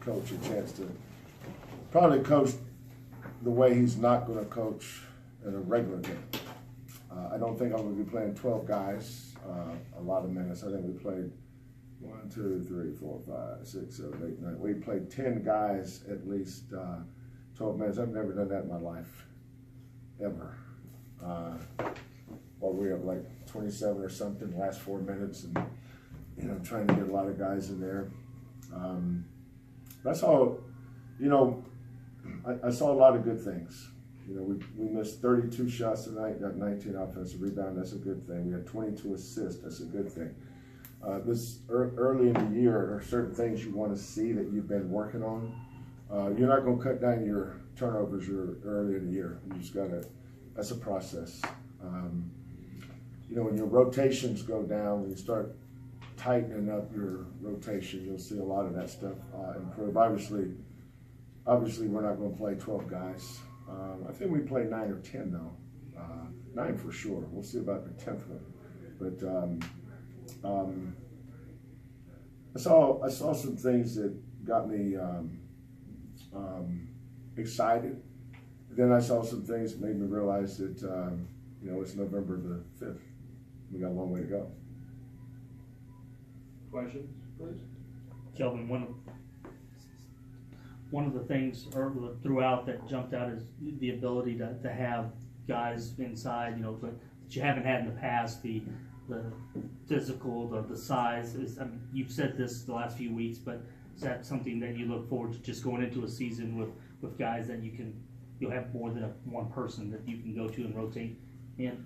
coach a chance to probably coach the way he's not going to coach in a regular game. I don't think I'm going to be playing 12 guys a lot of minutes. I think we played 1, 2, 3, 4, 5, 6, 7, 8, 9. We played 10 guys at least 12 minutes. I've never done that in my life, ever. While we have like 27 or something, the last 4 minutes, and trying to get a lot of guys in there. That's all. I saw a lot of good things. We missed 32 shots tonight, got 19 offensive rebounds. That's a good thing. We had 22 assists. That's a good thing. This early in the year, there are certain things you want to see that you've been working on. You're not going to cut down your turnovers early in the year. You just got to. That's a process. When your rotations go down, when you start tightening up your rotation, you'll see a lot of that stuff improve. Obviously, we're not going to play 12 guys. I think we play 9 or 10 though. 9 for sure. We'll see about the 10th one. But I saw some things that got me excited. Then I saw some things that made me realize that it's November the 5th. We got a long way to go. Questions, please? Kelvin, one of the things throughout that jumped out is the ability to have guys inside, that you haven't had in the past, the physical, the size. You've said this the last few weeks, but is that something that you look forward to, just going into a season with guys that you'll have more than one person that you can go to and rotate in?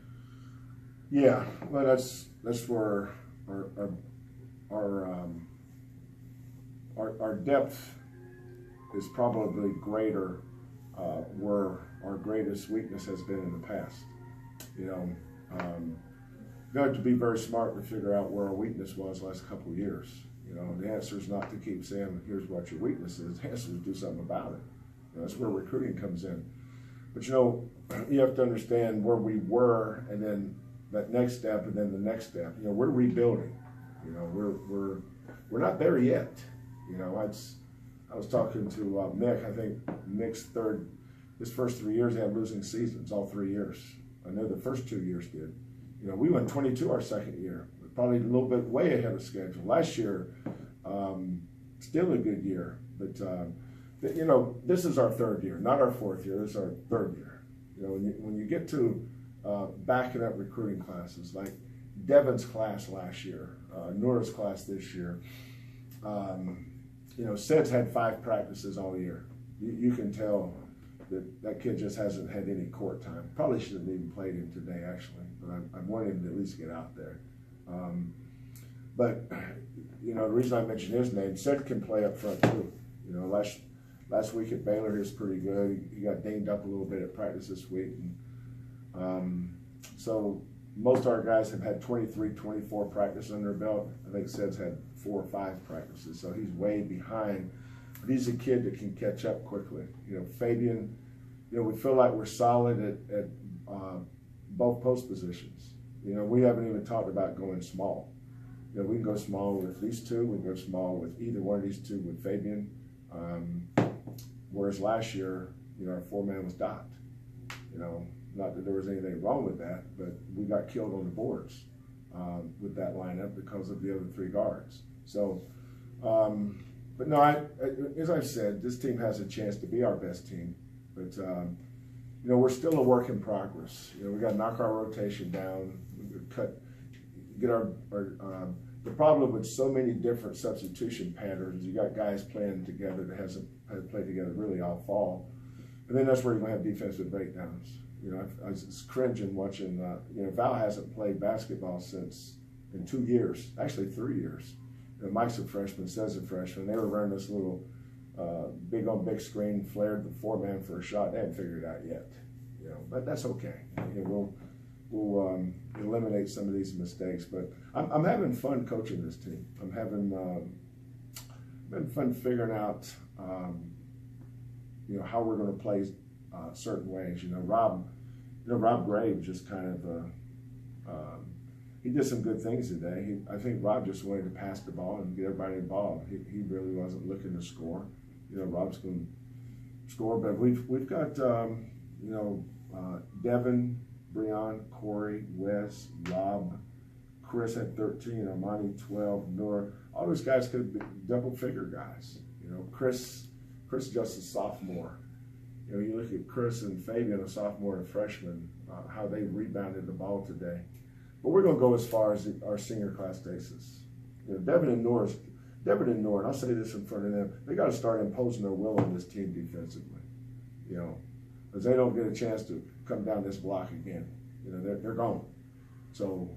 Yeah, well, that's where our depth is probably greater where our greatest weakness has been in the past. You have to be very smart to figure out where our weakness was the last couple of years. The answer is not to keep saying, here's what your weakness is. The answer is to do something about it. That's where recruiting comes in. But you have to understand where we were, and then that next step, and then the next step. We're rebuilding. We're not there yet. I was talking to Mick. I think Mick's his first 3 years he had losing seasons, all 3 years. I know the first 2 years did. We went 22 our second year, probably a little bit way ahead of schedule. Last year, still a good year, but this is our third year, not our fourth year. This is our third year. When you get to backing up recruiting classes like Devin's class last year, Nura's class this year. Sed's had 5 practices all year. You can tell that kid just hasn't had any court time. Probably should have even played him today, actually, but I wanted him to at least get out there. But the reason I mentioned his name, Sed can play up front too. Last week at Baylor, he was pretty good. He got dinged up a little bit at practice this week. So most of our guys have had 23, 24 practices under their belt. I think Sed's had 4 or 5 practices, so he's way behind. But he's a kid that can catch up quickly. Fabian, we feel like we're solid at both post positions. We haven't even talked about going small. We can go small with these two. We can go small with either one of these two with Fabian. Whereas last year, our 4-man was Dot. Not that there was anything wrong with that, but we got killed on the boards with that lineup because of the other 3 guards. So, but no, as I said, this team has a chance to be our best team. But we're still a work in progress. We got to knock our rotation down, get our. The problem with so many different substitution patterns, you got guys playing together that hasn't played together really all fall, and then that's where you're going to have defensive breakdowns. I was cringing watching. Val hasn't played basketball in 2 years, actually 3 years. Mike's a freshman, Sed's a freshman. They were running this little big on big screen, flared the 4-man for a shot. They haven't figured it out yet. But that's okay. We'll eliminate some of these mistakes. But I'm having fun coaching this team. I'm having fun figuring out how we're going to play certain ways. Rob Graves just kind of he did some good things today. I think Rob just wanted to pass the ball and get everybody involved. He really wasn't looking to score. You know, Rob's going to score, but we've got Devin, Breon, Corey, Wes, Rob, Chris at 13, Armani 12, Nura. All those guys could be double-figure guys. You know, Chris just a sophomore. You know, you look at Chris and Fabian, a sophomore and a freshman, how they rebounded the ball today. But we're going to go as far as our senior class takes us. You know, Devin and Nora, and I'll say this in front of them, they got to start imposing their will on this team defensively. You know, because they don't get a chance to come down this block again. You know, they're gone. So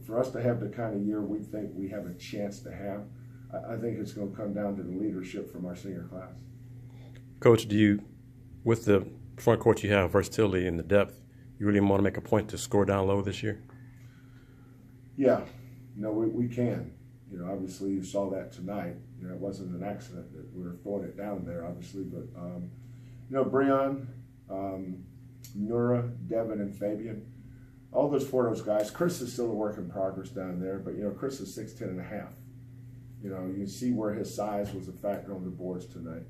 for us to have the kind of year we think we have a chance to have, I think it's going to come down to the leadership from our senior class. Coach, with the front court you have, versatility and the depth, you really want to make a point to score down low this year? Yeah, we can. You know, obviously you saw that tonight. You know, it wasn't an accident that we were throwing it down there, obviously. But, Breon, Nura, Devin, and Fabian, all those four of those guys. Chris is still a work in progress down there, but, you know, Chris is 6'10" and a half. You know, you can see where his size was a factor on the boards tonight.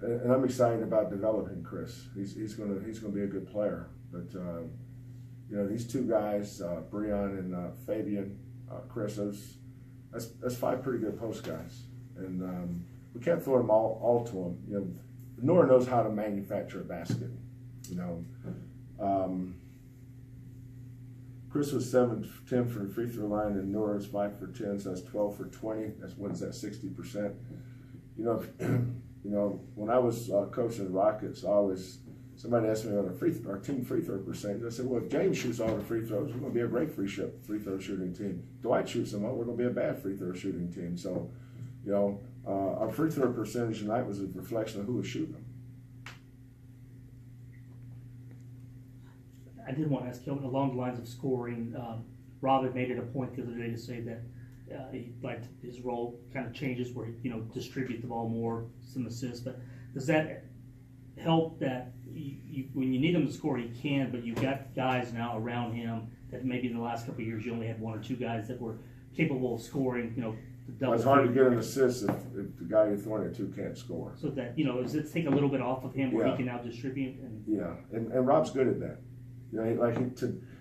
And I'm excited about developing Chris. He's gonna be a good player. But you know, these two guys, Breon and Fabian, Chris, that's five pretty good post guys, and we can't throw them all to them. You know, Nora knows how to manufacture a basket. You know, Chris was 7 for 10 from the free throw line, and Nora is 5 for 10, so that's 12 for 20. That's what is that, 60%? You know. You know, when I was coaching the Rockets, somebody asked me about our team free throw percentage. I said, well, if James shoots all the free throws, we're going to be a great free throw shooting team. Dwight shoots them all, we're going to be a bad free throw shooting team. So, you know, our free throw percentage tonight was a reflection of who was shooting them. I did want to ask Kelvin, along the lines of scoring, Rob had made it a point the other day to say that he liked his role kind of changes where he, you know, distribute the ball more, some assists. But does that help that when you need him to score, he can, but you've got guys now around him that maybe in the last couple of years you only had one or two guys that were capable of scoring, you know, the double. Well, it's hard to get an assist if the guy you're throwing it to can't score. So that, you know, does it take a little bit off of him where he can now distribute? And Rob's good at that. You know,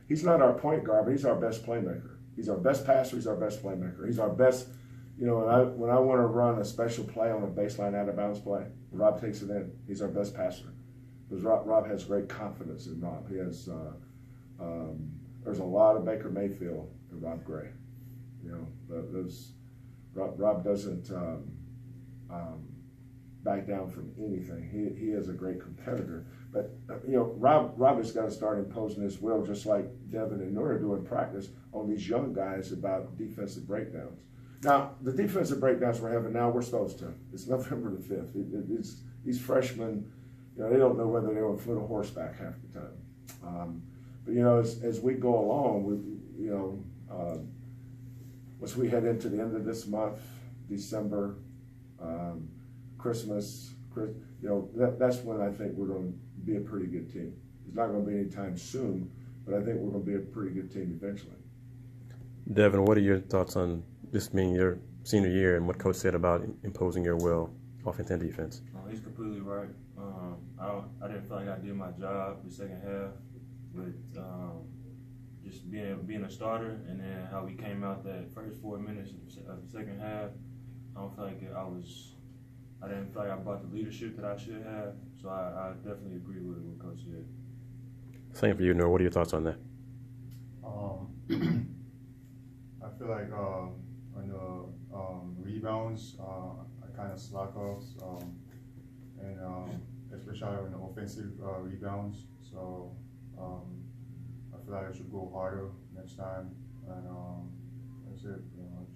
he's not our point guard, but he's our best playmaker. He's our best passer. He's our best playmaker. He's our best. You know, when I want to run a special play on a baseline out of bounds play, Rob takes it in. He's our best passer because Rob has great confidence in Rob. He has. There's a lot of Baker Mayfield in Rob Gray. You know, Rob doesn't back down from anything. He is a great competitor. But, you know, Rob has got to start imposing his will, just like Devin and Nura do in practice, on these young guys about defensive breakdowns. Now, the defensive breakdowns we're having now, we're supposed to. It's November the 5th. These freshmen, you know, they don't know whether they're on foot or horseback half the time. But, you know, as we go along, once we head into the end of this month, December, Christmas, you know, that's when I think we're going to be a pretty good team. It's not going to be anytime soon, but I think we're going to be a pretty good team eventually. Devin, what are your thoughts on this being your senior year and what Coach said about imposing your will, offense and defense? He's completely right. I didn't feel like I did my job the second half with just being a starter, and then how we came out that first 4 minutes of the second half. I don't feel like I didn't feel like I brought the leadership that I should have, so I definitely agree with what Coach said. Same for you, Nura. What are your thoughts on that? I feel like on the rebounds, I kind of slack off, and especially on the offensive rebounds. So I feel like I should go harder next time, and that's it. You know,